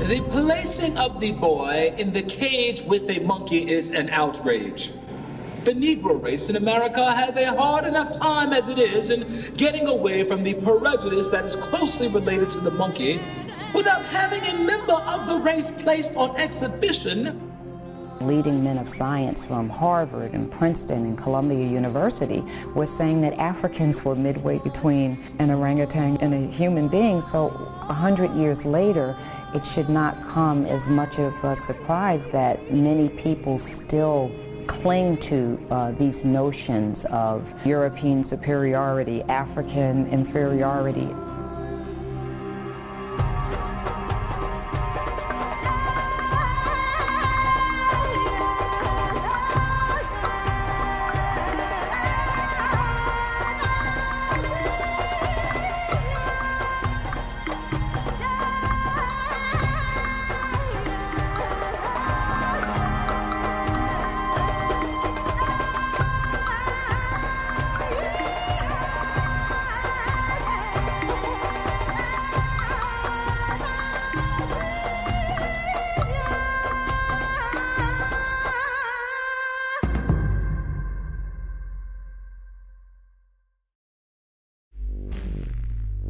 The placing of the boy in the cage with a monkey is an outrage. The Negro race in America has a hard enough time as it is in getting away from the prejudice that is closely related to the monkey without having a member of the race placed on exhibition. Leading men of science from Harvard and Princeton and Columbia University was saying that Africans were midway between an orangutan and a human being. So 100 years later, it should not come as much of a surprise that many people still cling to these notions of European superiority, African inferiority.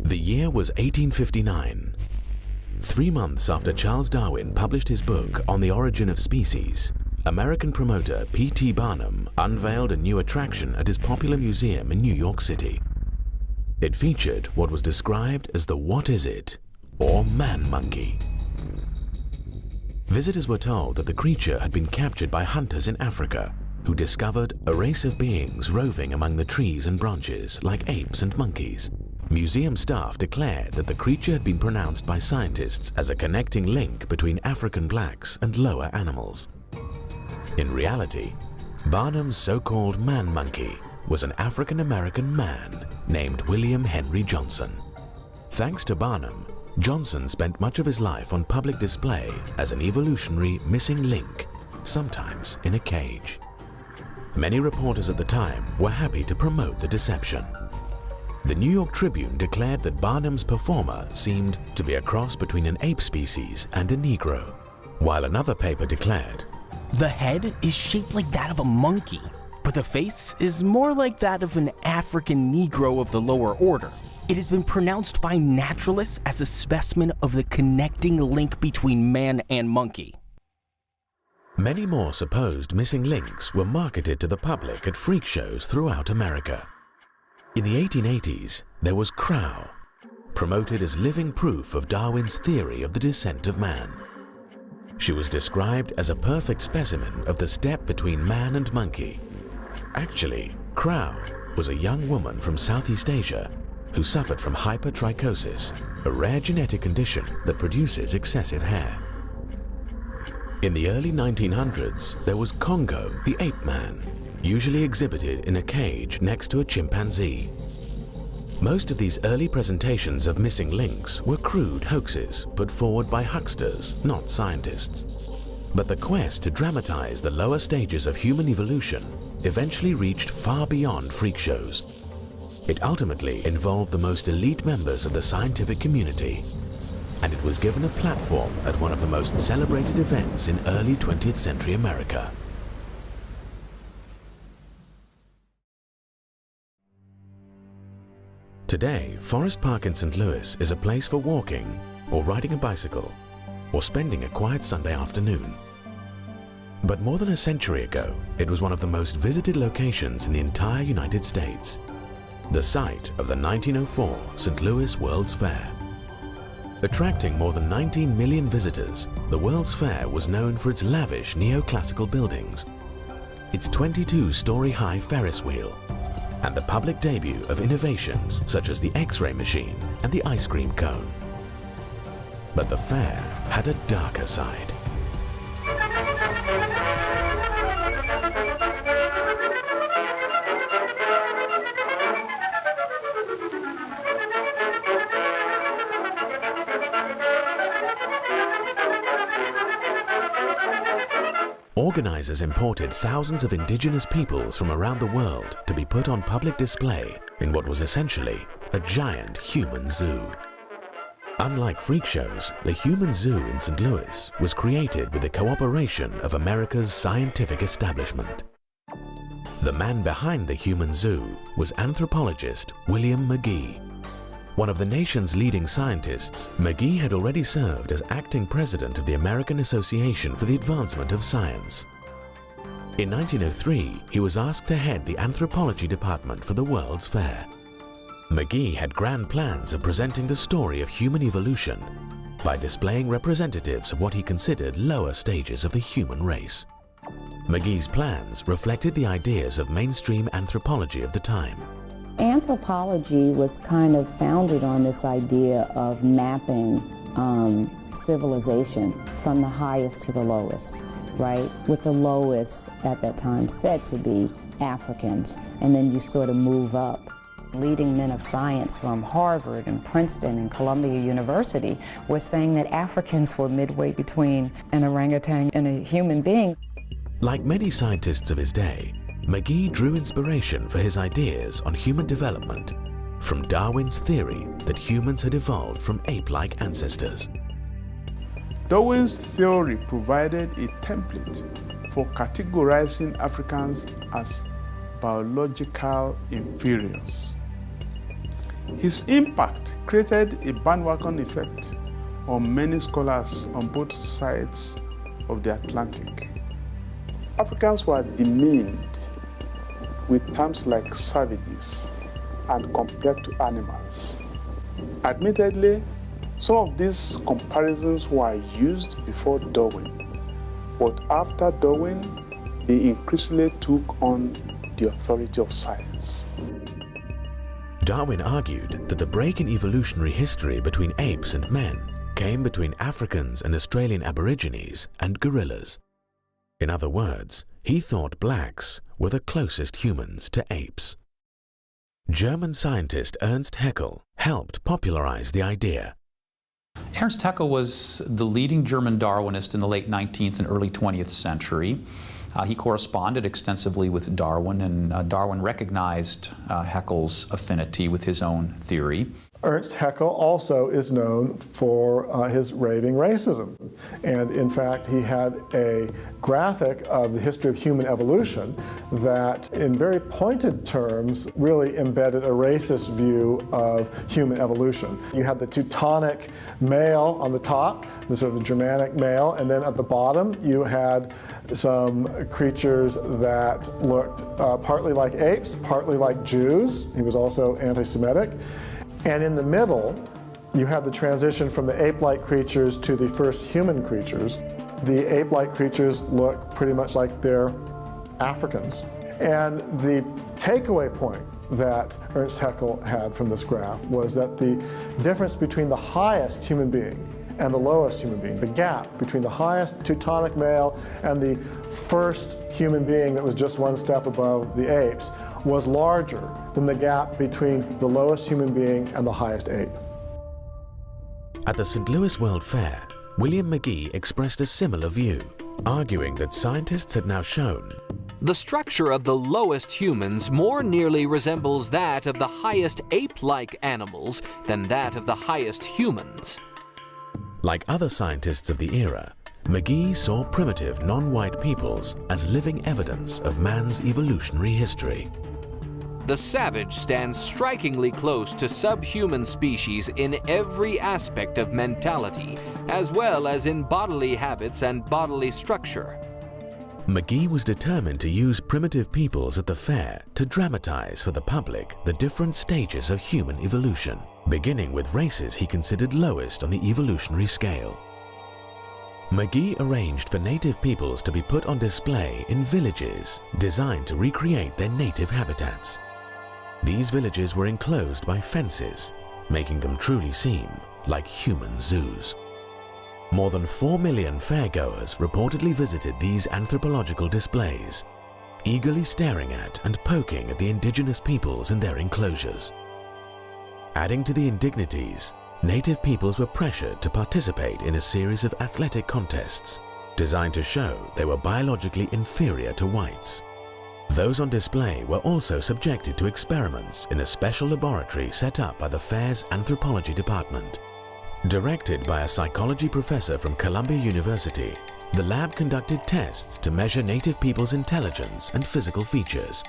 The year was 1859. 3 months after Charles Darwin published his book On the Origin of Species, American promoter P.T. Barnum unveiled a new attraction at his popular museum in New York City. It featured what was described as the What Is It, or man-monkey. Visitors were told that the creature had been captured by hunters in Africa, who discovered a race of beings roving among the trees and branches like apes and monkeys. Museum staff declared that the creature had been pronounced by scientists as a connecting link between African blacks and lower animals. In reality, Barnum's so-called man-monkey was an African-American man named William Henry Johnson. Thanks to Barnum, Johnson spent much of his life on public display as an evolutionary missing link, sometimes in a cage. Many reporters at the time were happy to promote the deception. The New York Tribune declared that Barnum's performer seemed to be a cross between an ape species and a Negro, while another paper declared, "The head is shaped like that of a monkey, but the face is more like that of an African Negro of the lower order. It has been pronounced by naturalists as a specimen of the connecting link between man and monkey." Many more supposed missing links were marketed to the public at freak shows throughout America. In the 1880s, there was Crow, promoted as living proof of Darwin's theory of the descent of man. She was described as a perfect specimen of the step between man and monkey. Actually, Crow was a young woman from Southeast Asia who suffered from hypertrichosis, a rare genetic condition that produces excessive hair. In the early 1900s, there was Congo, the ape man, usually exhibited in a cage next to a chimpanzee. Most of these early presentations of missing links were crude hoaxes put forward by hucksters, not scientists. But the quest to dramatize the lower stages of human evolution eventually reached far beyond freak shows. It ultimately involved the most elite members of the scientific community, and it was given a platform at one of the most celebrated events in early 20th century America. Today, Forest Park in St. Louis is a place for walking, or riding a bicycle, or spending a quiet Sunday afternoon. But more than a century ago, it was one of the most visited locations in the entire United States, the site of the 1904 St. Louis World's Fair. Attracting more than 19 million visitors, the World's Fair was known for its lavish neoclassical buildings, its 22-story-high Ferris wheel, and the public debut of innovations such as the X-ray machine and the ice cream cone. But the fair had a darker side. Organizers imported thousands of indigenous peoples from around the world to be put on public display in what was essentially a giant human zoo. Unlike freak shows, the Human Zoo in St. Louis was created with the cooperation of America's scientific establishment. The man behind the Human Zoo was anthropologist William McGee. One of the nation's leading scientists, McGee had already served as acting president of the American Association for the Advancement of Science. In 1903, he was asked to head the anthropology department for the World's Fair. McGee had grand plans of presenting the story of human evolution by displaying representatives of what he considered lower stages of the human race. McGee's plans reflected the ideas of mainstream anthropology of the time. Anthropology was kind of founded on this idea of mapping civilization from the highest to the lowest, right? With the lowest at that time said to be Africans, and then you sort of move up. Leading men of science from Harvard and Princeton and Columbia University were saying that Africans were midway between an orangutan and a human being. Like many scientists of his day, McGee drew inspiration for his ideas on human development from Darwin's theory that humans had evolved from ape-like ancestors. Darwin's theory provided a template for categorizing Africans as biological inferiors. His impact created a bandwagon effect on many scholars on both sides of the Atlantic. Africans were demeaned with terms like savages and compared to animals. Admittedly, some of these comparisons were used before Darwin, but after Darwin, they increasingly took on the authority of science. Darwin argued that the break in evolutionary history between apes and men came between Africans and Australian Aborigines and gorillas. In other words, he thought blacks were the closest humans to apes. German scientist Ernst Haeckel helped popularize the idea. Ernst Haeckel was the leading German Darwinist in the late 19th and early 20th century. He corresponded extensively with Darwin, and Darwin recognized Haeckel's affinity with his own theory. Ernst Haeckel also is known for his raving racism. And in fact, he had a graphic of the history of human evolution that, in very pointed terms, really embedded a racist view of human evolution. You had the Teutonic male on the top, the sort of the Germanic male, and then at the bottom you had some creatures that looked partly like apes, partly like Jews. He was also anti-Semitic. And in the middle, you had the transition from the ape-like creatures to the first human creatures. The ape-like creatures look pretty much like they're Africans. And the takeaway point that Ernst Haeckel had from this graph was that the difference between the highest human being and the lowest human being, the gap between the highest Teutonic male and the first human being that was just one step above the apes, was larger than the gap between the lowest human being and the highest ape. At the St. Louis World Fair, William McGee expressed a similar view, arguing that scientists had now shown the structure of the lowest humans more nearly resembles that of the highest ape-like animals than that of the highest humans. Like other scientists of the era, McGee saw primitive non-white peoples as living evidence of man's evolutionary history. The savage stands strikingly close to subhuman species in every aspect of mentality, as well as in bodily habits and bodily structure. McGee was determined to use primitive peoples at the fair to dramatize for the public the different stages of human evolution, beginning with races he considered lowest on the evolutionary scale. McGee arranged for native peoples to be put on display in villages designed to recreate their native habitats. These villages were enclosed by fences, making them truly seem like human zoos. More than 4 million fairgoers reportedly visited these anthropological displays, eagerly staring at and poking at the indigenous peoples in their enclosures. Adding to the indignities, native peoples were pressured to participate in a series of athletic contests designed to show they were biologically inferior to whites. Those on display were also subjected to experiments in a special laboratory set up by the fair's anthropology department. Directed by a psychology professor from Columbia University, the lab conducted tests to measure native people's intelligence and physical features,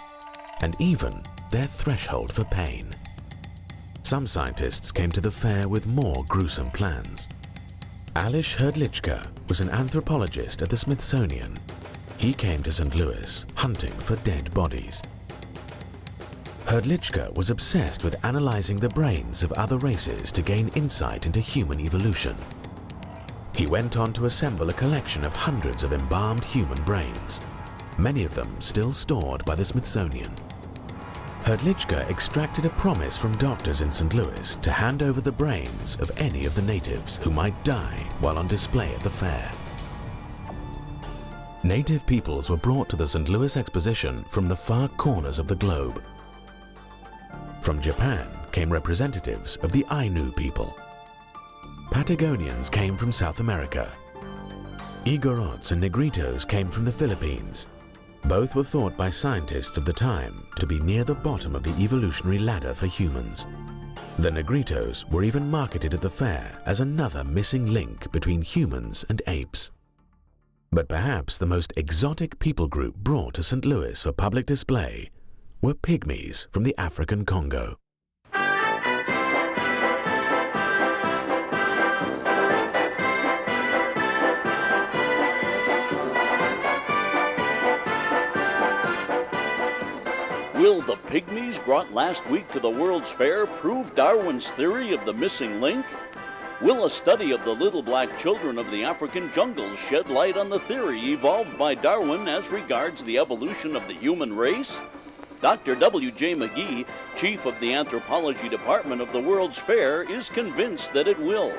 and even their threshold for pain. Some scientists came to the fair with more gruesome plans. Alois Hrdlicka was an anthropologist at the Smithsonian. He came to St. Louis hunting for dead bodies. Hrdlicka was obsessed with analyzing the brains of other races to gain insight into human evolution. He went on to assemble a collection of hundreds of embalmed human brains, many of them still stored by the Smithsonian. Hrdlicka extracted a promise from doctors in St. Louis to hand over the brains of any of the natives who might die while on display at the fair. Native peoples were brought to the St. Louis Exposition from the far corners of the globe. From Japan came representatives of the Ainu people. Patagonians came from South America. Igorots and Negritos came from the Philippines. Both were thought by scientists of the time to be near the bottom of the evolutionary ladder for humans. The Negritos were even marketed at the fair as another missing link between humans and apes. But perhaps the most exotic people group brought to St. Louis for public display were pygmies from the African Congo. Will the pygmies brought last week to the World's Fair prove Darwin's theory of the missing link? Will a study of the little black children of the African jungles shed light on the theory evolved by Darwin as regards the evolution of the human race? Dr. W.J. McGee, chief of the anthropology department of the World's Fair, is convinced that it will.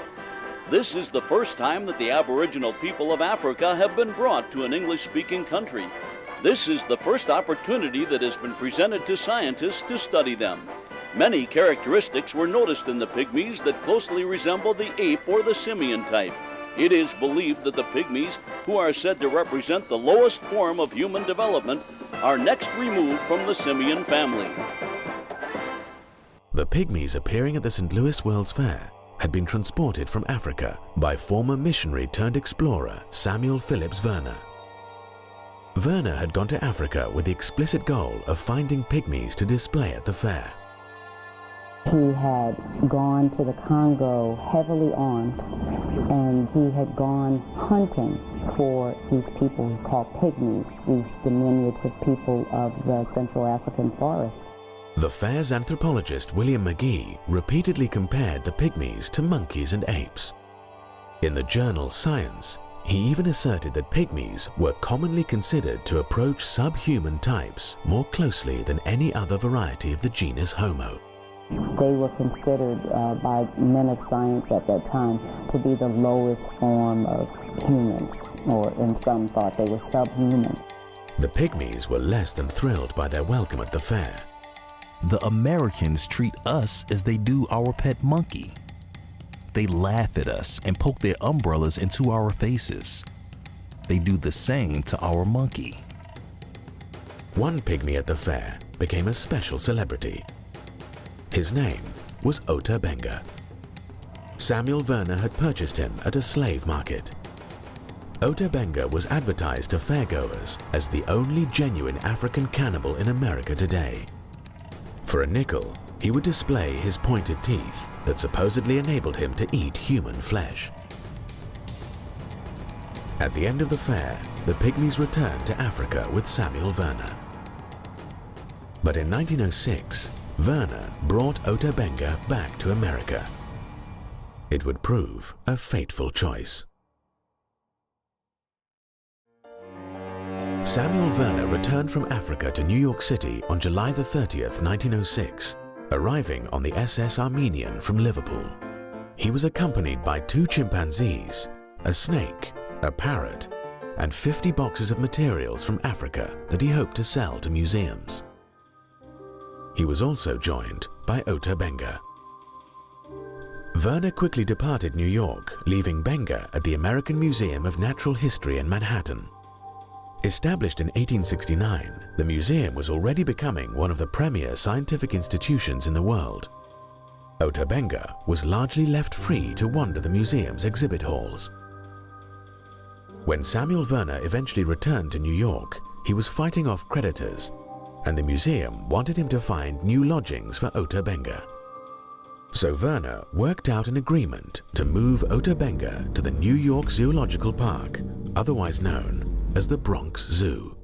This is the first time that the Aboriginal people of Africa have been brought to an English-speaking country. This is the first opportunity that has been presented to scientists to study them. Many characteristics were noticed in the pygmies that closely resemble the ape or the simian type. It is believed that the pygmies, who are said to represent the lowest form of human development, are next removed from the simian family. The pygmies appearing at the St. Louis World's Fair had been transported from Africa by former missionary turned explorer Samuel Phillips Werner. Werner had gone to Africa with the explicit goal of finding pygmies to display at the fair. He had gone to the Congo heavily armed, and he had gone hunting for these people he called pygmies, these diminutive people of the Central African forest. The fair's anthropologist William McGee repeatedly compared the pygmies to monkeys and apes. In the journal Science, he even asserted that pygmies were commonly considered to approach subhuman types more closely than any other variety of the genus Homo. They were considered by men of science at that time to be the lowest form of humans, or in some thought they were subhuman. The pygmies were less than thrilled by their welcome at the fair. The Americans treat us as they do our pet monkey. They laugh at us and poke their umbrellas into our faces. They do the same to our monkey. One pygmy at the fair became a special celebrity. His name was Ota Benga. Samuel Werner had purchased him at a slave market. Ota Benga was advertised to fairgoers as the only genuine African cannibal in America today. For a nickel, he would display his pointed teeth that supposedly enabled him to eat human flesh. At the end of the fair, the pygmies returned to Africa with Samuel Werner. But in 1906, Werner brought Ota Benga back to America. It would prove a fateful choice. Samuel Werner returned from Africa to New York City on July the 30th, 1906, arriving on the SS Armenian from Liverpool. He was accompanied by 2 chimpanzees, a snake, a parrot, and 50 boxes of materials from Africa that he hoped to sell to museums. He was also joined by Ota Benga. Werner quickly departed New York, leaving Benga at the American Museum of Natural History in Manhattan. Established in 1869, the museum was already becoming one of the premier scientific institutions in the world. Ota Benga was largely left free to wander the museum's exhibit halls. When Samuel Werner eventually returned to New York, he was fighting off creditors, and the museum wanted him to find new lodgings for Ota Benga. So Werner worked out an agreement to move Ota Benga to the New York Zoological Park, otherwise known as the Bronx Zoo.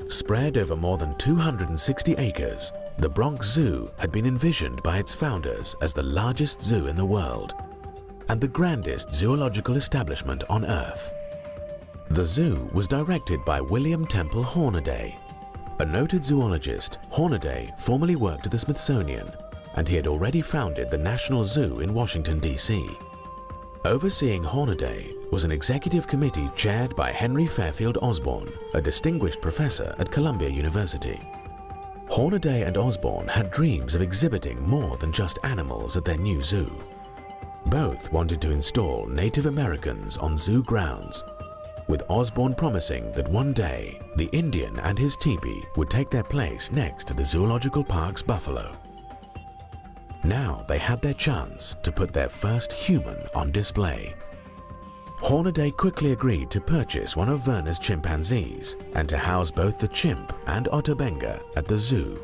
Spread over more than 260 acres, the Bronx Zoo had been envisioned by its founders as the largest zoo in the world and the grandest zoological establishment on Earth. The zoo was directed by William Temple Hornaday. A noted zoologist, Hornaday formerly worked at the Smithsonian, and he had already founded the National Zoo in Washington, D.C. Overseeing Hornaday was an executive committee chaired by Henry Fairfield Osborn, a distinguished professor at Columbia University. Hornaday and Osborn had dreams of exhibiting more than just animals at their new zoo. Both wanted to install Native Americans on zoo grounds, with Osborn promising that one day the Indian and his teepee would take their place next to the Zoological Park's buffalo. Now they had their chance to put their first human on display. Hornaday quickly agreed to purchase one of Werner's chimpanzees and to house both the chimp and Ota Benga at the zoo.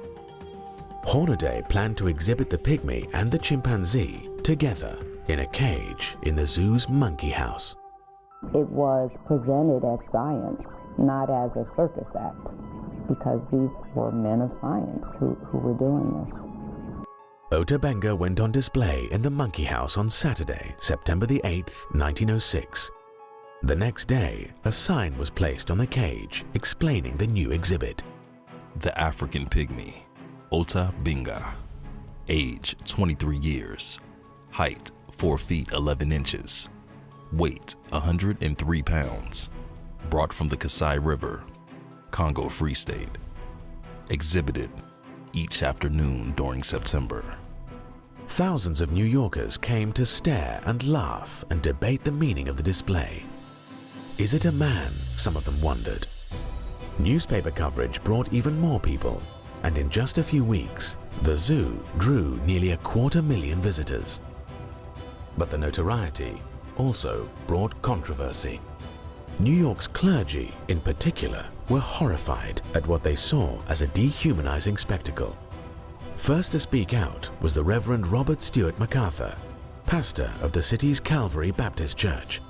Hornaday planned to exhibit the pygmy and the chimpanzee together in a cage in the zoo's monkey house. It was presented as science, not as a circus act, because these were men of science who were doing this. Ota Benga went on display in the monkey house on Saturday, September the 8th, 1906. The next day, a sign was placed on the cage explaining the new exhibit. The African Pygmy, Ota Benga. Age 23 years. Height 4 feet 11 inches. Weight 103 pounds. Brought from the Kasai River, Congo Free State. Exhibited each afternoon during September. Thousands of New Yorkers came to stare and laugh and debate the meaning of the display. Is it a man? Some of them wondered. Newspaper coverage brought even more people, and in just a few weeks, the zoo drew nearly 250,000 visitors. But the notoriety also brought controversy. New York's clergy, in particular, were horrified at what they saw as a dehumanizing spectacle. First to speak out was the Reverend Robert Stewart MacArthur, pastor of the city's Calvary Baptist Church,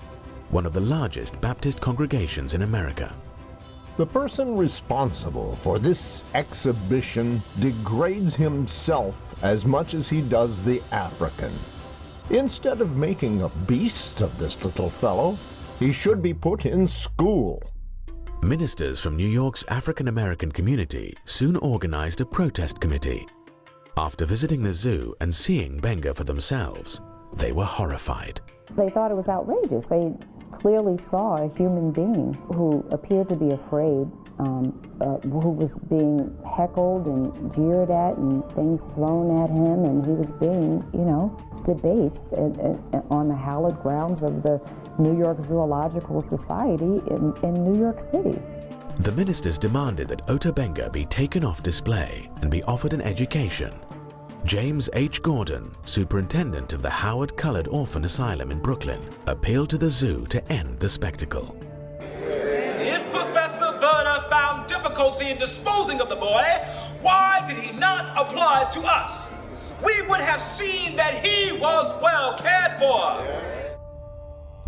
one of the largest Baptist congregations in America. The person responsible for this exhibition degrades himself as much as he does the African. Instead of making a beast of this little fellow, he should be put in school. Ministers from New York's African American community soon organized a protest committee. After visiting the zoo and seeing Benga for themselves, they were horrified. They thought it was outrageous. They clearly saw a human being who appeared to be afraid, who was being heckled and jeered at and things thrown at him, and he was being, debased on the hallowed grounds of the New York Zoological Society in New York City. The ministers demanded that Ota Benga be taken off display and be offered an education. James H. Gordon, superintendent of the Howard Colored Orphan Asylum in Brooklyn, appealed to the zoo to end the spectacle. If Professor Werner found difficulty in disposing of the boy, why did he not apply to us? We would have seen that he was well cared for.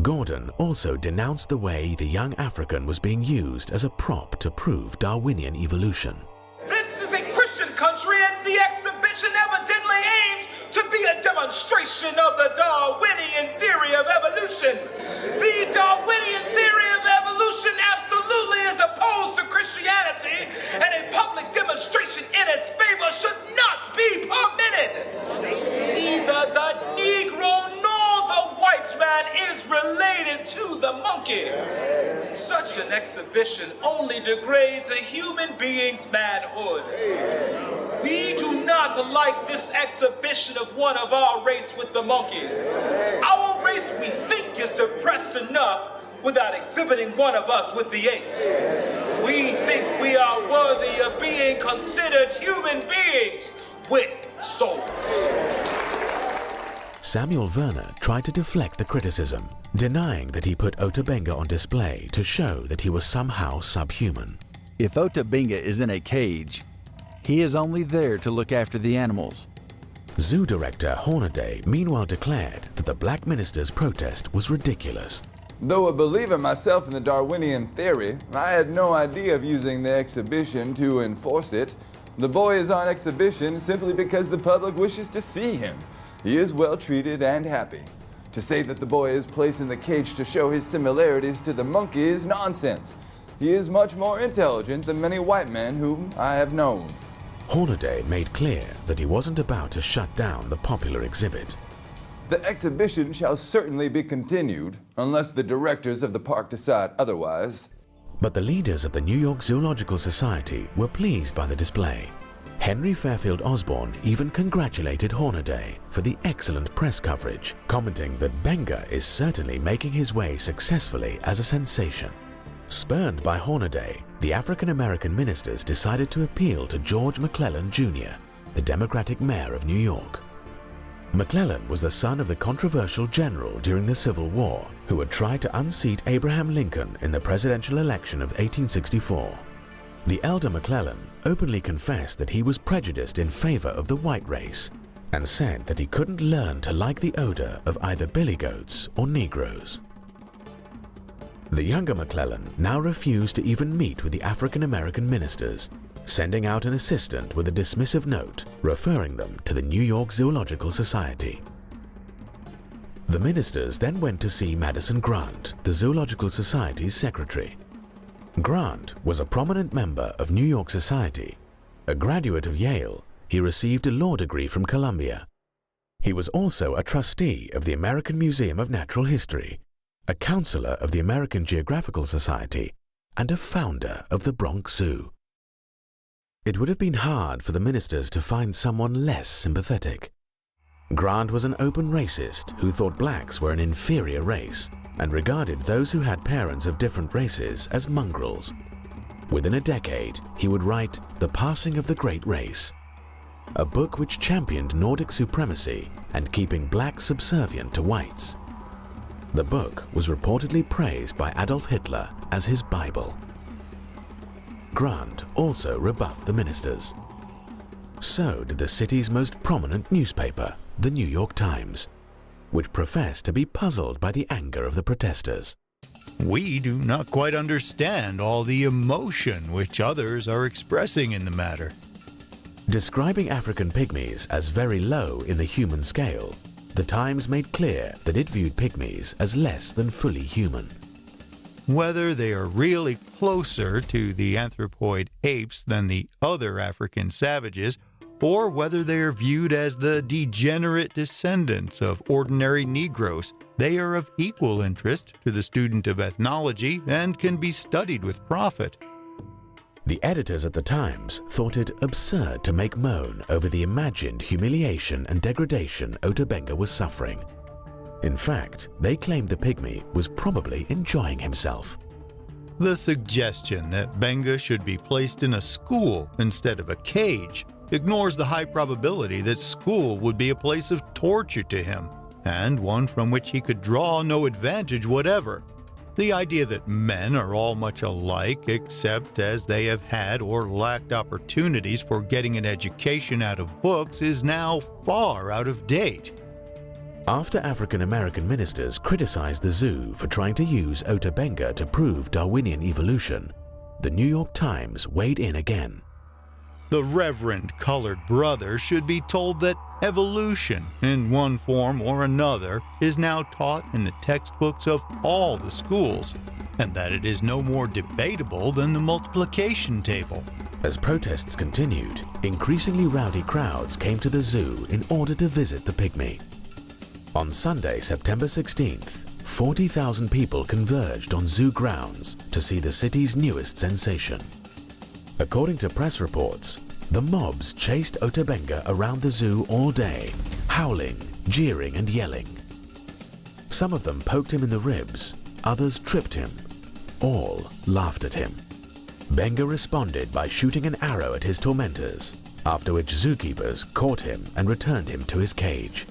Gordon also denounced the way the young African was being used as a prop to prove Darwinian evolution. This is a Christian country, and the exhibition evidently aims to be a demonstration of the Darwinian theory of evolution. The Darwinian theory of evolution absolutely is opposed to Christianity, and a public demonstration in its favor should not be permitted. Neither the Negro nor the white man is related to the monkey. Such an exhibition only degrades a human being's manhood. We do not like this exhibition of one of our race with the monkeys. Our race, we think, is depressed enough without exhibiting one of us with the apes. We think we are worthy of being considered human beings with souls. Samuel Werner tried to deflect the criticism, denying that he put Ota Benga on display to show that he was somehow subhuman. If Ota Benga is in a cage, he is only there to look after the animals. Zoo director Hornaday meanwhile declared that the black minister's protest was ridiculous. Though a believer myself in the Darwinian theory, I had no idea of using the exhibition to enforce it. The boy is on exhibition simply because the public wishes to see him. He is well treated and happy. To say that the boy is placed in the cage to show his similarities to the monkey is nonsense. He is much more intelligent than many white men whom I have known. Hornaday made clear that he wasn't about to shut down the popular exhibit. The exhibition shall certainly be continued, unless the directors of the park decide otherwise. But the leaders of the New York Zoological Society were pleased by the display. Henry Fairfield Osborn even congratulated Hornaday for the excellent press coverage, commenting that Benga is certainly making his way successfully as a sensation. Spurned by Hornaday, the African-American ministers decided to appeal to George McClellan Jr., the Democratic mayor of New York. McClellan was the son of the controversial general during the Civil War who had tried to unseat Abraham Lincoln in the presidential election of 1864. The elder McClellan openly confessed that he was prejudiced in favor of the white race and said that he couldn't learn to like the odor of either billy goats or Negroes. The younger McClellan now refused to even meet with the African-American ministers, sending out an assistant with a dismissive note referring them to the New York Zoological Society. The ministers then went to see Madison Grant, the Zoological Society's secretary. Grant was a prominent member of New York Society. A graduate of Yale, he received a law degree from Columbia. He was also a trustee of the American Museum of Natural History, a counselor of the American Geographical Society, and a founder of the Bronx Zoo. It would have been hard for the ministers to find someone less sympathetic. Grant was an open racist who thought blacks were an inferior race and regarded those who had parents of different races as mongrels. Within a decade, he would write The Passing of the Great Race, a book which championed Nordic supremacy and keeping blacks subservient to whites. The book was reportedly praised by Adolf Hitler as his Bible. Grant also rebuffed the ministers. So did the city's most prominent newspaper, the New York Times, which professed to be puzzled by the anger of the protesters. We do not quite understand all the emotion which others are expressing in the matter. Describing African pygmies as very low in the human scale, the Times made clear that it viewed pygmies as less than fully human. Whether they are really closer to the anthropoid apes than the other African savages, or whether they are viewed as the degenerate descendants of ordinary Negroes, they are of equal interest to the student of ethnology and can be studied with profit. The editors at the Times thought it absurd to make moan over the imagined humiliation and degradation Ota Benga was suffering. In fact, they claimed the pygmy was probably enjoying himself. The suggestion that Benga should be placed in a school instead of a cage ignores the high probability that school would be a place of torture to him, and one from which he could draw no advantage whatever. The idea that men are all much alike except as they have had or lacked opportunities for getting an education out of books is now far out of date. After African-American ministers criticized the zoo for trying to use Ota Benga to prove Darwinian evolution, the New York Times weighed in again. The Reverend Colored Brother should be told that evolution, in one form or another, is now taught in the textbooks of all the schools, and that it is no more debatable than the multiplication table. As protests continued, increasingly rowdy crowds came to the zoo in order to visit the pygmy. On Sunday, September 16th, 40,000 people converged on zoo grounds to see the city's newest sensation. According to press reports, the mobs chased Ota Benga around the zoo all day, howling, jeering and yelling. Some of them poked him in the ribs, others tripped him. All laughed at him. Benga responded by shooting an arrow at his tormentors, after which zookeepers caught him and returned him to his cage.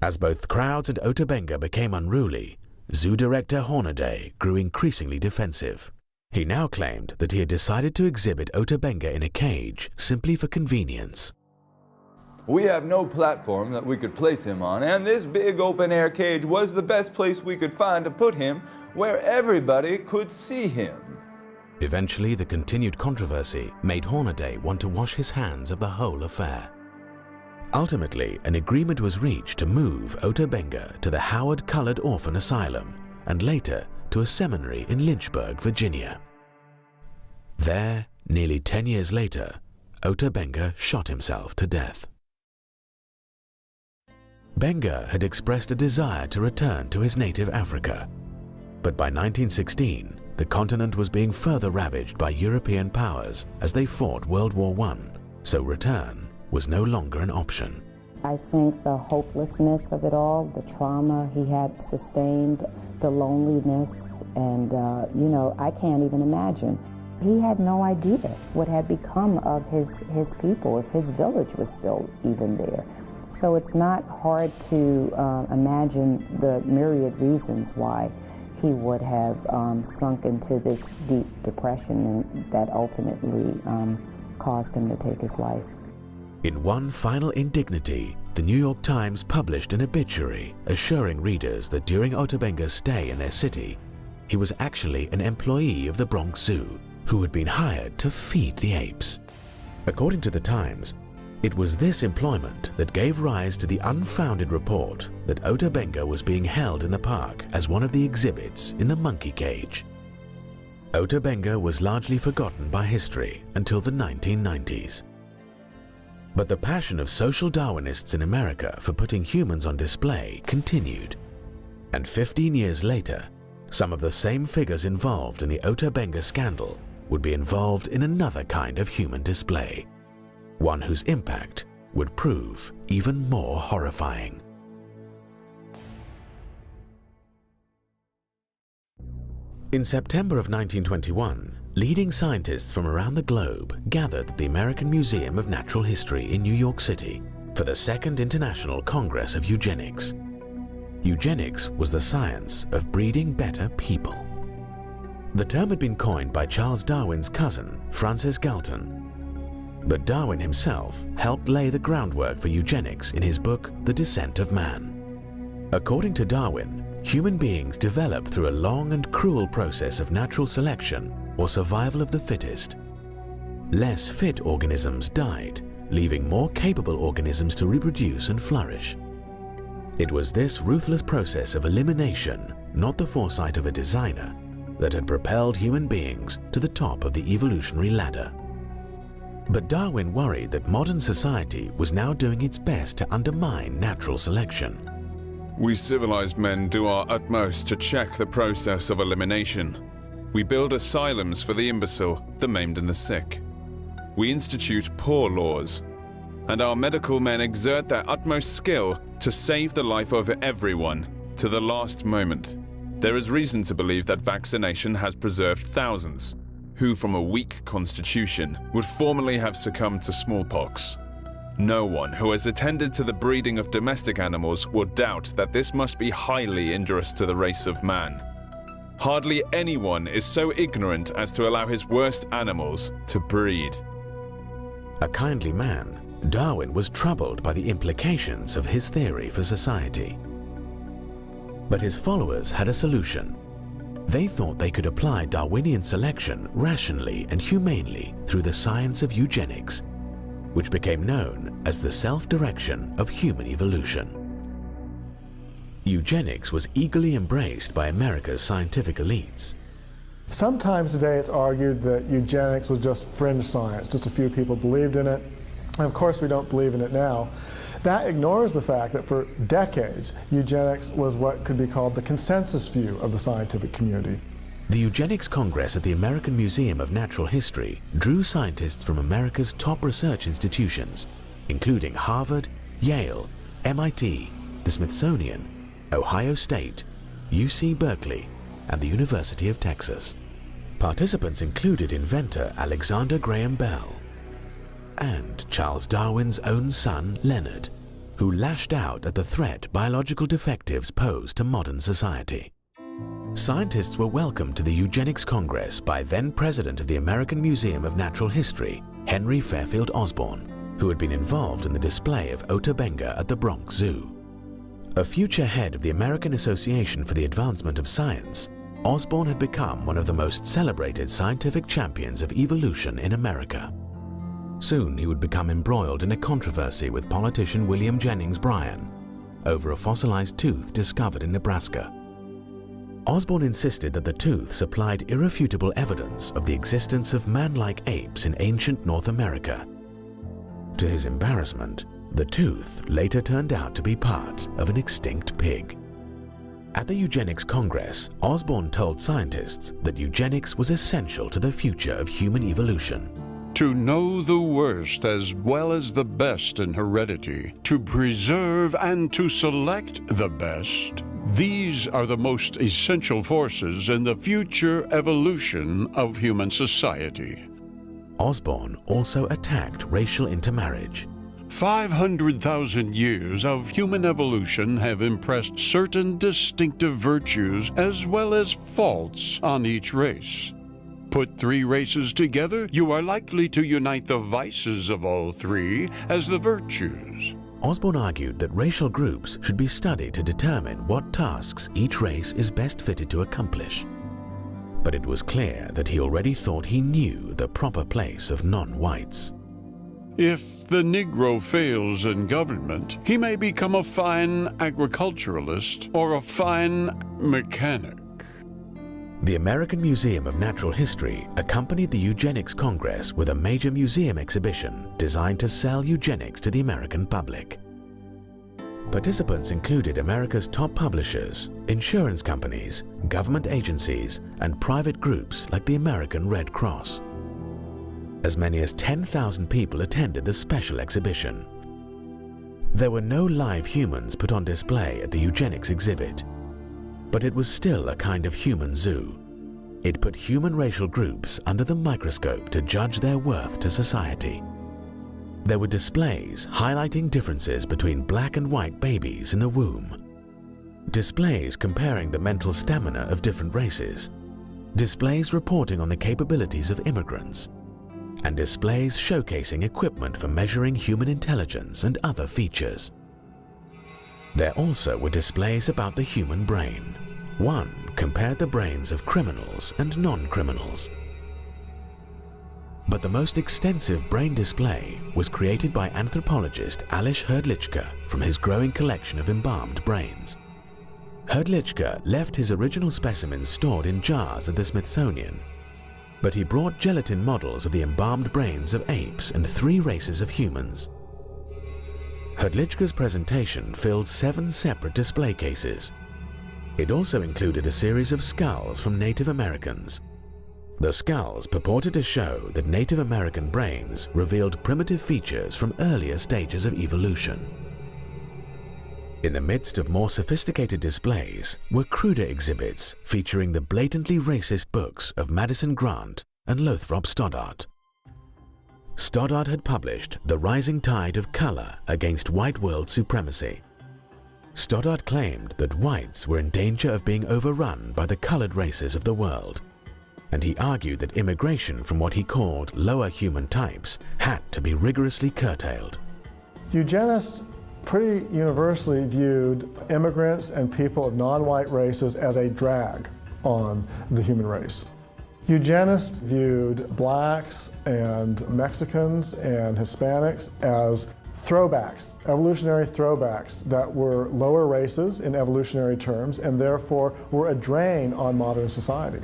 As both Crowds and Ota Benga became unruly, zoo director Hornaday grew increasingly defensive. He now claimed that he had decided to exhibit Ota Benga in a cage simply for convenience. We have no platform that we could place him on, and this big open-air cage was the best place we could find to put him where everybody could see him. Eventually, the continued controversy made Hornaday want to wash his hands of the whole affair. Ultimately, an agreement was reached to move Ota Benga to the Howard Colored Orphan Asylum and later to a seminary in Lynchburg, Virginia. There, nearly 10 years later, Ota Benga shot himself to death. Benga had expressed a desire to return to his native Africa, but by 1916, the continent was being further ravaged by European powers as they fought World War I, so return was no longer an option. I think the hopelessness of it all, the trauma he had sustained, the loneliness, and I can't even imagine. He had no idea what had become of his people, if his village was still even there. So it's not hard to imagine the myriad reasons why he would have sunk into this deep depression and that ultimately caused him to take his life. In one final indignity, the New York Times published an obituary assuring readers that during Ota Benga's stay in their city, he was actually an employee of the Bronx Zoo who had been hired to feed the apes. According to the Times, it was this employment that gave rise to the unfounded report that Ota Benga was being held in the park as one of the exhibits in the monkey cage. Ota Benga was largely forgotten by history until the 1990s. But the passion of social Darwinists in America for putting humans on display continued. And 15 years later, some of the same figures involved in the Ota Benga scandal would be involved in another kind of human display, one whose impact would prove even more horrifying. In September of 1921, leading scientists from around the globe gathered at the American Museum of Natural History in New York City for the Second International Congress of Eugenics. Eugenics was the science of breeding better people. The term had been coined by Charles Darwin's cousin, Francis Galton. But Darwin himself helped lay the groundwork for eugenics in his book, The Descent of Man. According to Darwin, human beings developed through a long and cruel process of natural selection or survival of the fittest. Less fit organisms died, leaving more capable organisms to reproduce and flourish. It was this ruthless process of elimination, not the foresight of a designer, that had propelled human beings to the top of the evolutionary ladder. But Darwin worried that modern society was now doing its best to undermine natural selection. We civilized men do our utmost to check the process of elimination. We build asylums for the imbecile, the maimed and the sick. We institute poor laws, and our medical men exert their utmost skill to save the life of everyone to the last moment. There is reason to believe that vaccination has preserved thousands who, from a weak constitution, would formerly have succumbed to smallpox. No one who has attended to the breeding of domestic animals would doubt that this must be highly injurious to the race of man. Hardly anyone is so ignorant as to allow his worst animals to breed. A kindly man, Darwin was troubled by the implications of his theory for society. But his followers had a solution. They thought they could apply Darwinian selection rationally and humanely through the science of eugenics, which became known as the self-direction of human evolution. Eugenics was eagerly embraced by America's scientific elites. Sometimes today it's argued that eugenics was just fringe science, just a few people believed in it, and of course we don't believe in it now. That ignores the fact that for decades, eugenics was what could be called the consensus view of the scientific community. The Eugenics Congress at the American Museum of Natural History drew scientists from America's top research institutions, including Harvard, Yale, MIT, the Smithsonian, Ohio State, UC Berkeley, and the University of Texas. Participants included inventor Alexander Graham Bell and Charles Darwin's own son, Leonard, who lashed out at the threat biological defectives pose to modern society. Scientists were welcomed to the Eugenics Congress by then-president of the American Museum of Natural History, Henry Fairfield Osborn, who had been involved in the display of Ota Benga at the Bronx Zoo. A future head of the American Association for the Advancement of Science, Osborn had become one of the most celebrated scientific champions of evolution in America. Soon he would become embroiled in a controversy with politician William Jennings Bryan over a fossilized tooth discovered in Nebraska. Osborn insisted that the tooth supplied irrefutable evidence of the existence of man-like apes in ancient North America. To his embarrassment, the tooth later turned out to be part of an extinct pig. At the Eugenics Congress, Osborn told scientists that eugenics was essential to the future of human evolution. To know the worst as well as the best in heredity, to preserve and to select the best, these are the most essential forces in the future evolution of human society. Osborn also attacked racial intermarriage. 500,000 years of human evolution have impressed certain distinctive virtues as well as faults on each race. Put 3 races together, you are likely to unite the vices of all 3 as the virtues. Osborn argued that racial groups should be studied to determine what tasks each race is best fitted to accomplish. But it was clear that he already thought he knew the proper place of non-whites. If the Negro fails in government, he may become a fine agriculturalist or a fine mechanic. The American Museum of Natural History accompanied the Eugenics Congress with a major museum exhibition designed to sell eugenics to the American public. Participants included America's top publishers, insurance companies, government agencies, and private groups like the American Red Cross. As many as 10,000 people attended the special exhibition. There were no live humans put on display at the eugenics exhibit, but it was still a kind of human zoo. It put human racial groups under the microscope to judge their worth to society. There were displays highlighting differences between black and white babies in the womb, displays comparing the mental stamina of different races, displays reporting on the capabilities of immigrants, and displays showcasing equipment for measuring human intelligence and other features. There also were displays about the human brain. One compared the brains of criminals and non-criminals. But the most extensive brain display was created by anthropologist Alois Hrdlicka from his growing collection of embalmed brains. Hrdlicka left his original specimens stored in jars at the Smithsonian, but he brought gelatin models of the embalmed brains of apes and 3 races of humans. Hrdlicka's presentation filled 7 separate display cases. It also included a series of skulls from Native Americans. The skulls purported to show that Native American brains revealed primitive features from earlier stages of evolution. In the midst of more sophisticated displays were cruder exhibits featuring the blatantly racist books of Madison Grant and Lothrop Stoddart. Stoddart had published The Rising Tide of Color Against White World Supremacy. Stoddart claimed that whites were in danger of being overrun by the colored races of the world, and he argued that immigration from what he called lower human types had to be rigorously curtailed. Eugenists pretty universally viewed immigrants and people of non-white races as a drag on the human race. Eugenists viewed blacks and Mexicans and Hispanics as throwbacks, evolutionary throwbacks that were lower races in evolutionary terms and therefore were a drain on modern society.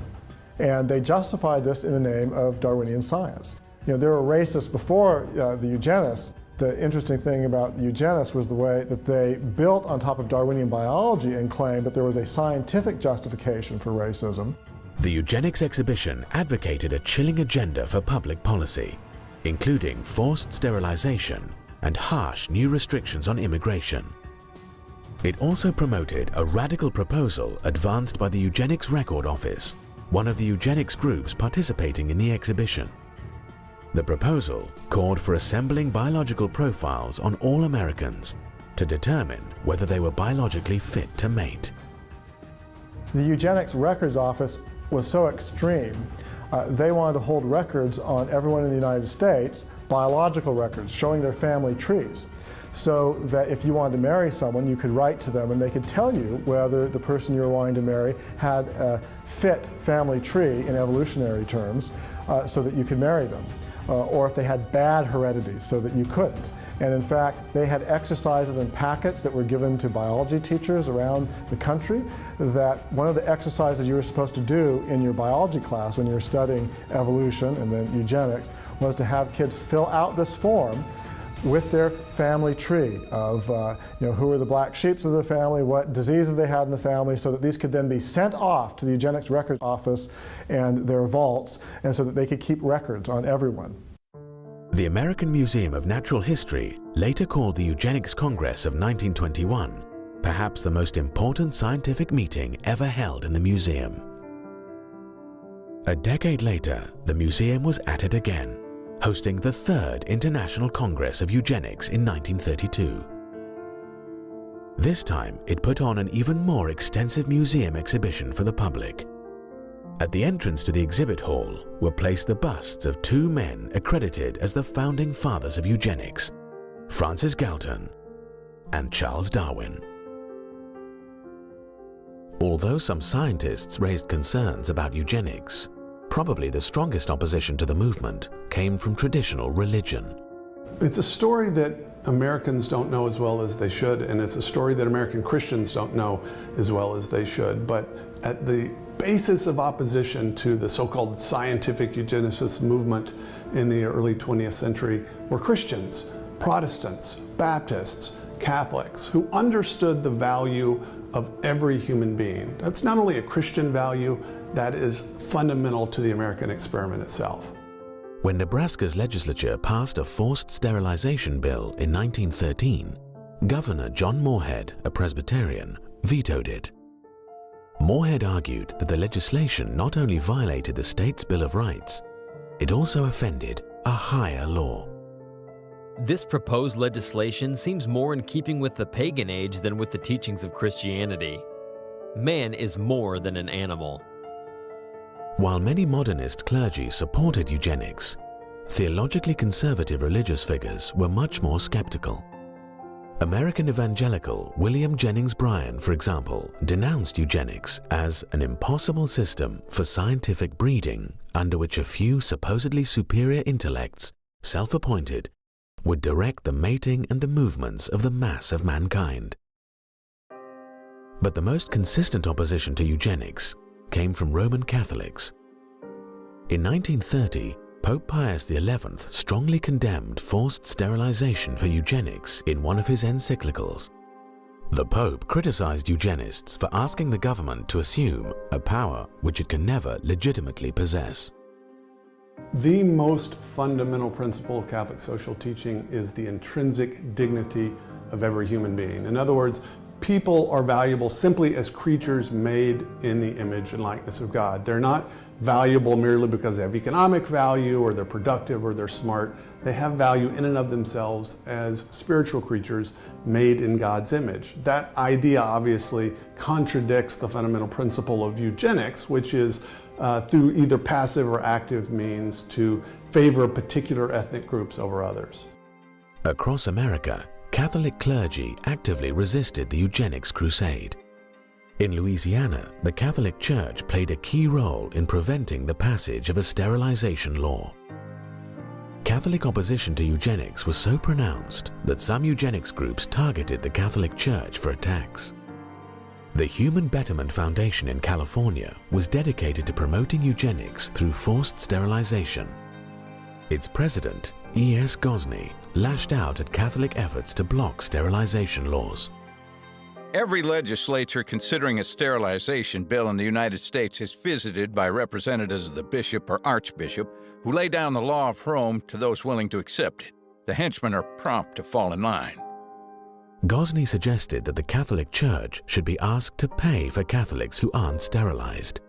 And they justified this in the name of Darwinian science. You know, there were racists before the eugenists. The interesting thing about the eugenists was the way that they built on top of Darwinian biology and claimed that there was a scientific justification for racism. The eugenics exhibition advocated a chilling agenda for public policy, including forced sterilization and harsh new restrictions on immigration. It also promoted a radical proposal advanced by the Eugenics Record Office, one of the eugenics groups participating in the exhibition. The proposal called for assembling biological profiles on all Americans to determine whether they were biologically fit to mate. The Eugenics Records Office was so extreme, they wanted to hold records on everyone in the United States, biological records showing their family trees, so that if you wanted to marry someone, you could write to them and they could tell you whether the person you were wanting to marry had a fit family tree in evolutionary terms, so that you could marry them, or if they had bad heredity so that you couldn't. And in fact, they had exercises and packets that were given to biology teachers around the country, that one of the exercises you were supposed to do in your biology class when you were studying evolution and then eugenics was to have kids fill out this form with their family tree of who were the black sheep of the family, what diseases they had in the family, so that these could then be sent off to the Eugenics Records Office and their vaults, and so that they could keep records on everyone. The American Museum of Natural History, later called the Eugenics Congress of 1921, perhaps the most important scientific meeting ever held in the museum. A decade later, the museum was at it again, hosting the Third International Congress of Eugenics in 1932. This time, it put on an even more extensive museum exhibition for the public. At the entrance to the exhibit hall were placed the busts of two men accredited as the founding fathers of eugenics, Francis Galton and Charles Darwin. Although some scientists raised concerns about eugenics, probably the strongest opposition to the movement came from traditional religion. It's a story that Americans don't know as well as they should, and it's a story that American Christians don't know as well as they should. But at the basis of opposition to the so-called scientific eugenicist movement in the early 20th century were Christians, Protestants, Baptists, Catholics, who understood the value of every human being. That's not only a Christian value, that is fundamental to the American experiment itself. When Nebraska's legislature passed a forced sterilization bill in 1913, Governor John Morehead, a Presbyterian, vetoed it. Morehead argued that the legislation not only violated the state's Bill of Rights, it also offended a higher law. This proposed legislation seems more in keeping with the pagan age than with the teachings of Christianity. Man is more than an animal. While many modernist clergy supported eugenics, theologically conservative religious figures were much more skeptical. American evangelical William Jennings Bryan, for example, denounced eugenics as an impossible system for scientific breeding under which a few supposedly superior intellects, self-appointed, would direct the mating and the movements of the mass of mankind. But the most consistent opposition to eugenics came from Roman Catholics. In 1930, Pope Pius XI strongly condemned forced sterilization for eugenics in one of his encyclicals. The Pope criticized eugenists for asking the government to assume a power which it can never legitimately possess. The most fundamental principle of Catholic social teaching is the intrinsic dignity of every human being. In other words, people are valuable simply as creatures made in the image and likeness of God. They're not valuable merely because they have economic value or they're productive or they're smart. They have value in and of themselves as spiritual creatures made in God's image. That idea obviously contradicts the fundamental principle of eugenics, which is through either passive or active means to favor particular ethnic groups over others. Across America, Catholic clergy actively resisted the eugenics crusade. In Louisiana, the Catholic Church played a key role in preventing the passage of a sterilization law. Catholic opposition to eugenics was so pronounced that some eugenics groups targeted the Catholic Church for attacks. The Human Betterment Foundation in California was dedicated to promoting eugenics through forced sterilization. Its president, E.S. Gosney, lashed out at Catholic efforts to block sterilization laws. Every legislature considering a sterilization bill in the United States is visited by representatives of the bishop or archbishop who lay down the law of Rome to those willing to accept it. The henchmen are prompt to fall in line. Gosney suggested that the Catholic Church should be asked to pay for Catholics who aren't sterilized.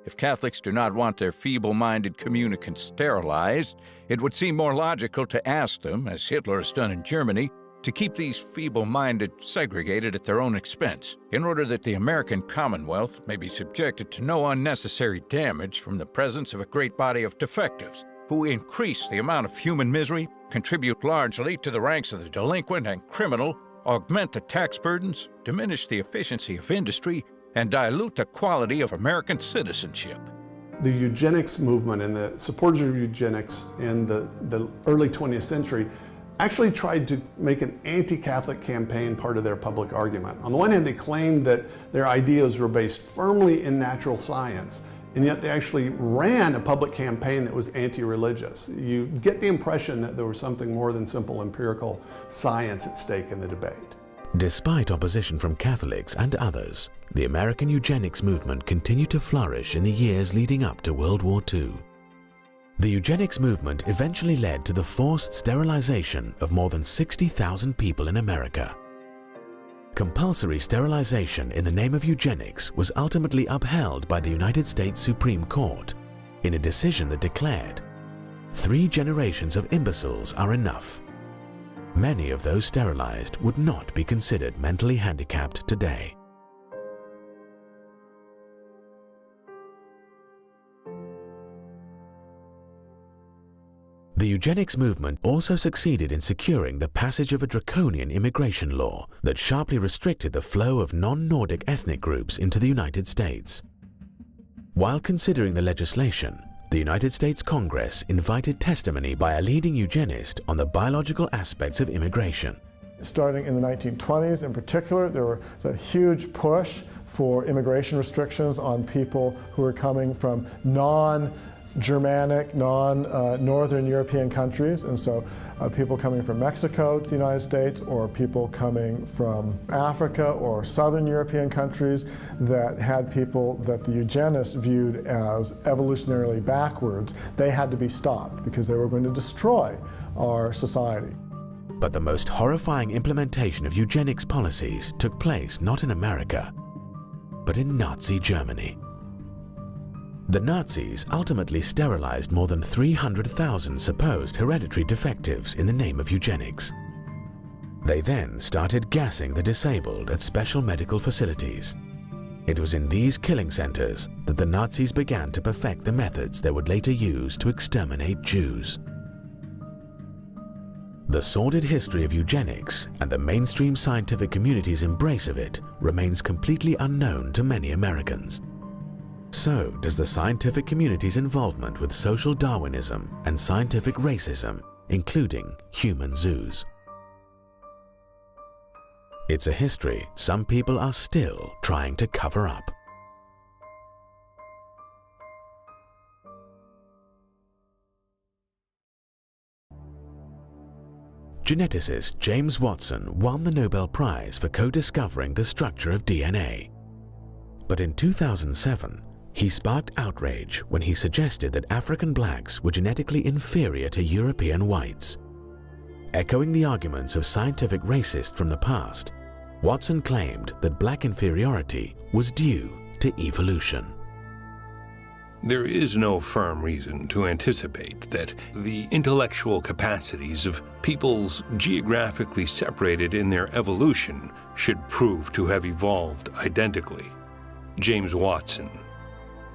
If Catholics do not want their feeble-minded communicants sterilized, it would seem more logical to ask them, as Hitler has done in Germany, to keep these feeble-minded segregated at their own expense, in order that the American Commonwealth may be subjected to no unnecessary damage from the presence of a great body of defectives, who increase the amount of human misery, contribute largely to the ranks of the delinquent and criminal, augment the tax burdens, diminish the efficiency of industry, and dilute the quality of American citizenship. The eugenics movement and the supporters of eugenics in the early 20th century actually tried to make an anti-Catholic campaign part of their public argument. On the one hand, they claimed that their ideas were based firmly in natural science, and yet they actually ran a public campaign that was anti-religious. You get the impression that there was something more than simple empirical science at stake in the debate. Despite opposition from Catholics and others, the American eugenics movement continued to flourish in the years leading up to World War II. The eugenics movement eventually led to the forced sterilization of more than 60,000 people in America. Compulsory sterilization in the name of eugenics was ultimately upheld by the United States Supreme Court in a decision that declared, 3 generations of imbeciles are enough. Many of those sterilized would not be considered mentally handicapped today. The eugenics movement also succeeded in securing the passage of a draconian immigration law that sharply restricted the flow of non-Nordic ethnic groups into the United States. While considering the legislation, the United States Congress invited testimony by a leading eugenist on the biological aspects of immigration. Starting in the 1920s in particular, there was a huge push for immigration restrictions on people who were coming from non-Germanic, non-Northern European countries, and so people coming from Mexico to the United States, or people coming from Africa or Southern European countries that had people that the eugenists viewed as evolutionarily backwards, they had to be stopped because they were going to destroy our society. But the most horrifying implementation of eugenics policies took place not in America, but in Nazi Germany. The Nazis ultimately sterilized more than 300,000 supposed hereditary defectives in the name of eugenics. They then started gassing the disabled at special medical facilities. It was in these killing centers that the Nazis began to perfect the methods they would later use to exterminate Jews. The sordid history of eugenics and the mainstream scientific community's embrace of it remains completely unknown to many Americans. So does the scientific community's involvement with social Darwinism and scientific racism, including human zoos. It's a history some people are still trying to cover up. Geneticist James Watson won the Nobel Prize for co-discovering the structure of DNA. But in 2007, he sparked outrage when he suggested that African blacks were genetically inferior to European whites. Echoing the arguments of scientific racists from the past, Watson claimed that black inferiority was due to evolution. There is no firm reason to anticipate that the intellectual capacities of peoples geographically separated in their evolution should prove to have evolved identically. James Watson.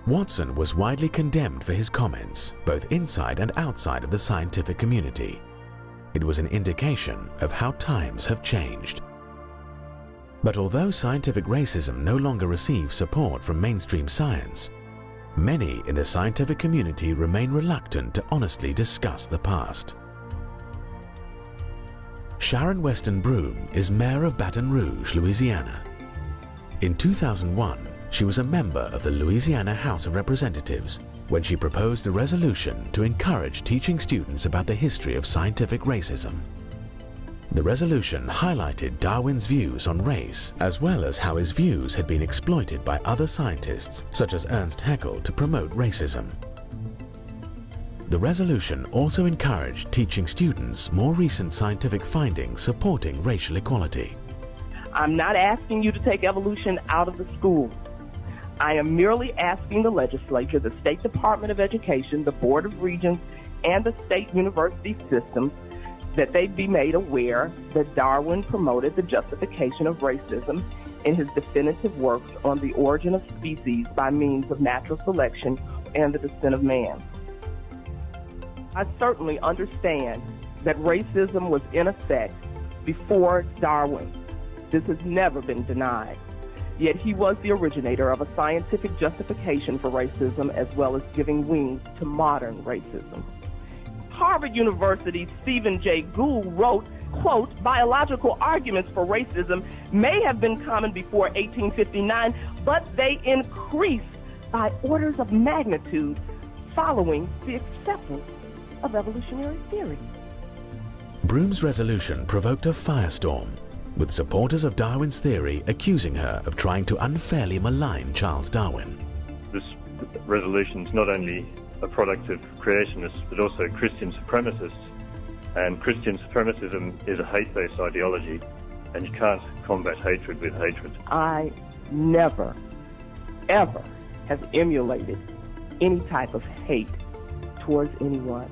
Watson was widely condemned for his comments, both inside and outside of the scientific community. It was an indication of how times have changed. But although scientific racism no longer receives support from mainstream science, many in the scientific community remain reluctant to honestly discuss the past. Sharon Weston Broome is mayor of Baton Rouge, Louisiana. In 2001, she was a member of the Louisiana House of Representatives when she proposed a resolution to encourage teaching students about the history of scientific racism. The resolution highlighted Darwin's views on race, as well as how his views had been exploited by other scientists, such as Ernst Haeckel, to promote racism. The resolution also encouraged teaching students more recent scientific findings supporting racial equality. I'm not asking you to take evolution out of the school. I am merely asking the legislature, the State Department of Education, the Board of Regents, and the state university systems that they be made aware that Darwin promoted the justification of racism in his definitive works on the origin of species by means of natural selection and the descent of man. I certainly understand that racism was in effect before Darwin. This has never been denied. Yet he was the originator of a scientific justification for racism as well as giving wings to modern racism. Harvard University's Stephen Jay Gould wrote, quote, "Biological arguments for racism may have been common before 1859, but they increased by orders of magnitude following the acceptance of evolutionary theory." Broom's resolution provoked a firestorm, with supporters of Darwin's theory accusing her of trying to unfairly malign Charles Darwin. This resolution is not only a product of creationists, but also Christian supremacists. And Christian supremacism is a hate-based ideology, and you can't combat hatred with hatred. I never, ever have emulated any type of hate towards anyone.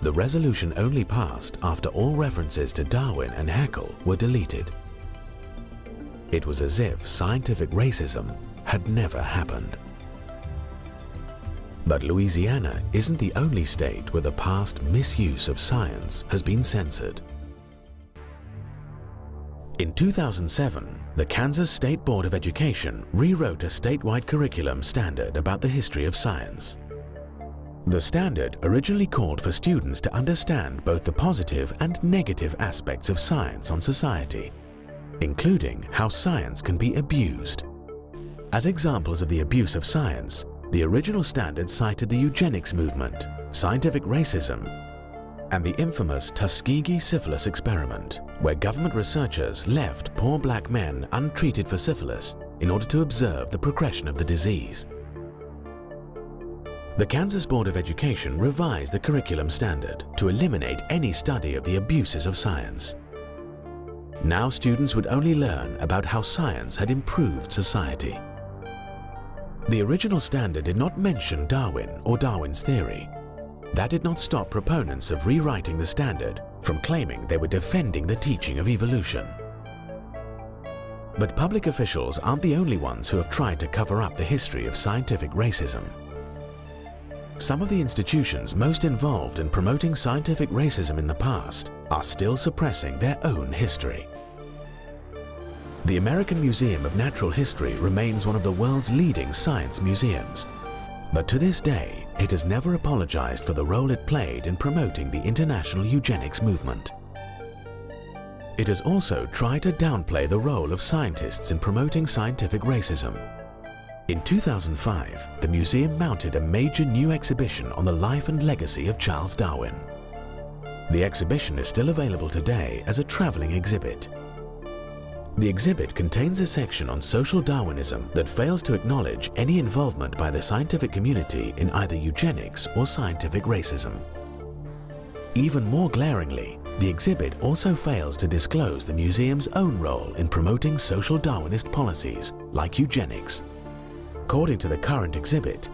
The resolution only passed after all references to Darwin and Haeckel were deleted. It was as if scientific racism had never happened. But Louisiana isn't the only state where the past misuse of science has been censored. In 2007, the Kansas State Board of Education rewrote a statewide curriculum standard about the history of science. The standard originally called for students to understand both the positive and negative aspects of science on society, including how science can be abused. As examples of the abuse of science, the original standard cited the eugenics movement, scientific racism, and the infamous Tuskegee syphilis experiment, where government researchers left poor black men untreated for syphilis in order to observe the progression of the disease. The Kansas Board of Education revised the curriculum standard to eliminate any study of the abuses of science. Now students would only learn about how science had improved society. The original standard did not mention Darwin or Darwin's theory. That did not stop proponents of rewriting the standard from claiming they were defending the teaching of evolution. But public officials aren't the only ones who have tried to cover up the history of scientific racism. Some of the institutions most involved in promoting scientific racism in the past are still suppressing their own history. The American Museum of Natural History remains one of the world's leading science museums, but to this day, it has never apologized for the role it played in promoting the international eugenics movement. It has also tried to downplay the role of scientists in promoting scientific racism. In 2005, the museum mounted a major new exhibition on the life and legacy of Charles Darwin. The exhibition is still available today as a traveling exhibit. The exhibit contains a section on social Darwinism that fails to acknowledge any involvement by the scientific community in either eugenics or scientific racism. Even more glaringly, the exhibit also fails to disclose the museum's own role in promoting social Darwinist policies like eugenics. According to the current exhibit,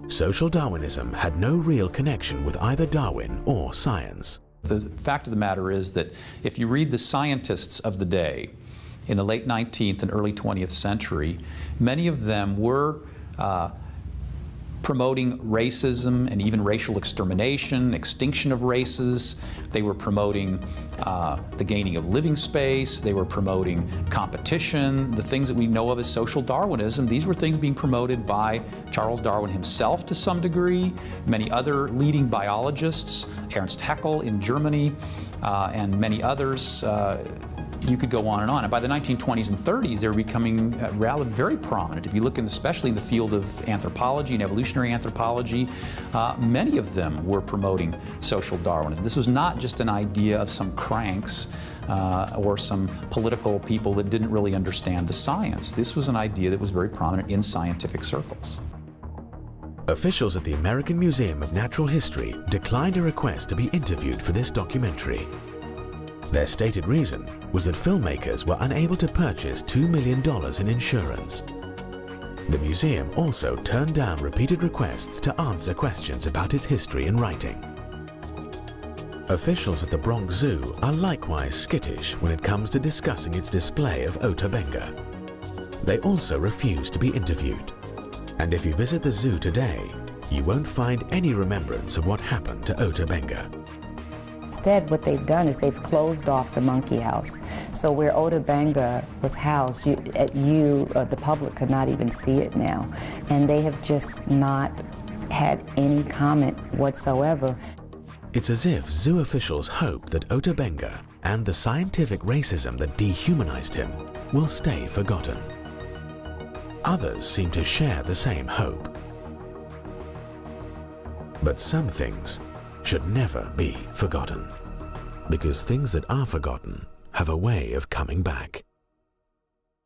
social Darwinism had no real connection with either Darwin or science. The fact of the matter is that if you read the scientists of the day in the late 19th and early 20th century, many of them were promoting racism and even racial extermination, extinction of races. They were promoting the gaining of living space. They were promoting competition, the things that we know of as social Darwinism. These were things being promoted by Charles Darwin himself to some degree, many other leading biologists, Ernst Haeckel in Germany, and many others. You could go on. And by the 1920s and 30s, they were becoming very prominent. If you look especially in the field of anthropology and evolutionary anthropology, many of them were promoting social Darwinism. This was not just an idea of some cranks or some political people that didn't really understand the science. This was an idea that was very prominent in scientific circles. Officials at the American Museum of Natural History declined a request to be interviewed for this documentary. Their stated reason was that filmmakers were unable to purchase $2 million in insurance. The museum also turned down repeated requests to answer questions about its history in writing. Officials at the Bronx Zoo are likewise skittish when it comes to discussing its display of Ota Benga. They also refuse to be interviewed. And if you visit the zoo today, you won't find any remembrance of what happened to Ota Benga. Instead, what they've done is they've closed off the monkey house. So where Ota Benga was housed, the public could not even see it now. And they have just not had any comment whatsoever. It's as if zoo officials hope that Ota Benga and the scientific racism that dehumanized him will stay forgotten. Others seem to share the same hope. But some things should never be forgotten, because things that are forgotten have a way of coming back.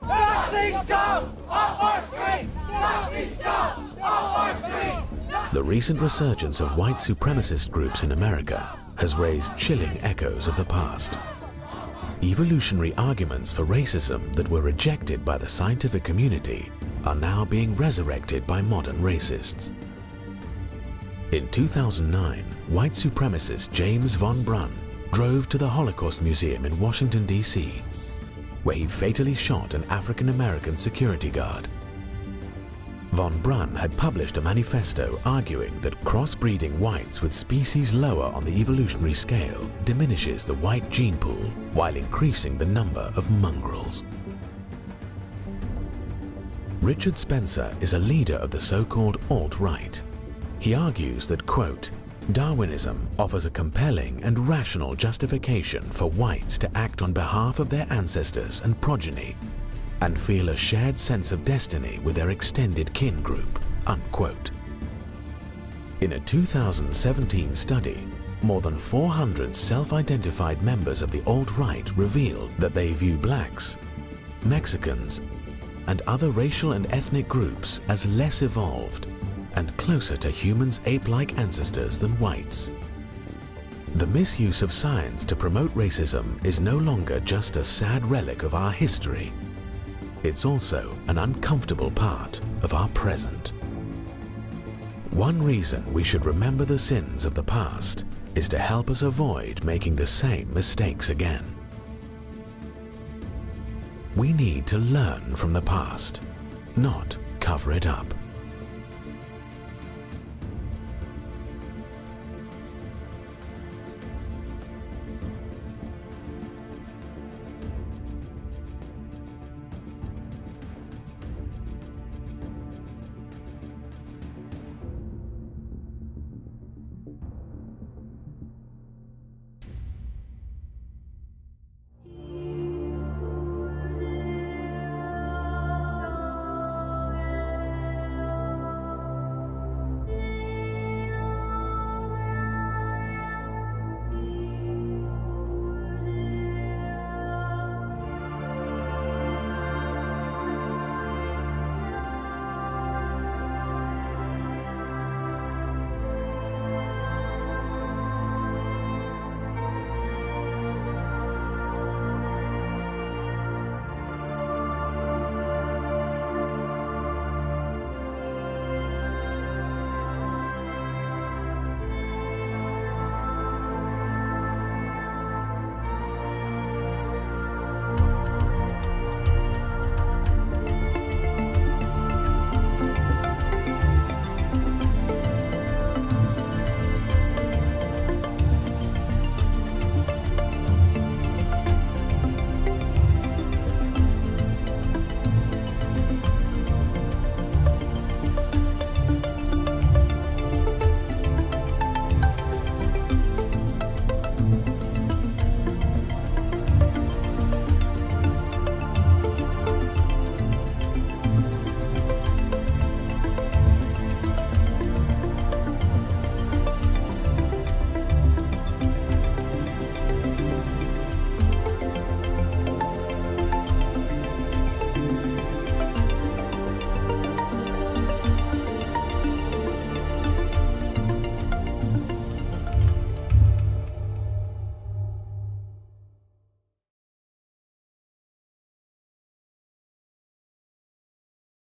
Nazis come! Off our streets! Nazis come! Off our streets! The recent resurgence of white supremacist groups in America has raised chilling echoes of the past. Evolutionary arguments for racism that were rejected by the scientific community are now being resurrected by modern racists. In 2009, white supremacist James von Brunn drove to the Holocaust Museum in Washington, D.C., where he fatally shot an African-American security guard. Von Brunn had published a manifesto arguing that crossbreeding whites with species lower on the evolutionary scale diminishes the white gene pool while increasing the number of mongrels. Richard Spencer is a leader of the so-called alt-right. He argues that, quote, Darwinism offers a compelling and rational justification for whites to act on behalf of their ancestors and progeny and feel a shared sense of destiny with their extended kin group, unquote. In a 2017 study, more than 400 self-identified members of the alt-right revealed that they view blacks, Mexicans, and other racial and ethnic groups as less evolved and closer to humans' ape-like ancestors than whites. The misuse of science to promote racism is no longer just a sad relic of our history. It's also an uncomfortable part of our present. One reason we should remember the sins of the past is to help us avoid making the same mistakes again. We need to learn from the past, not cover it up.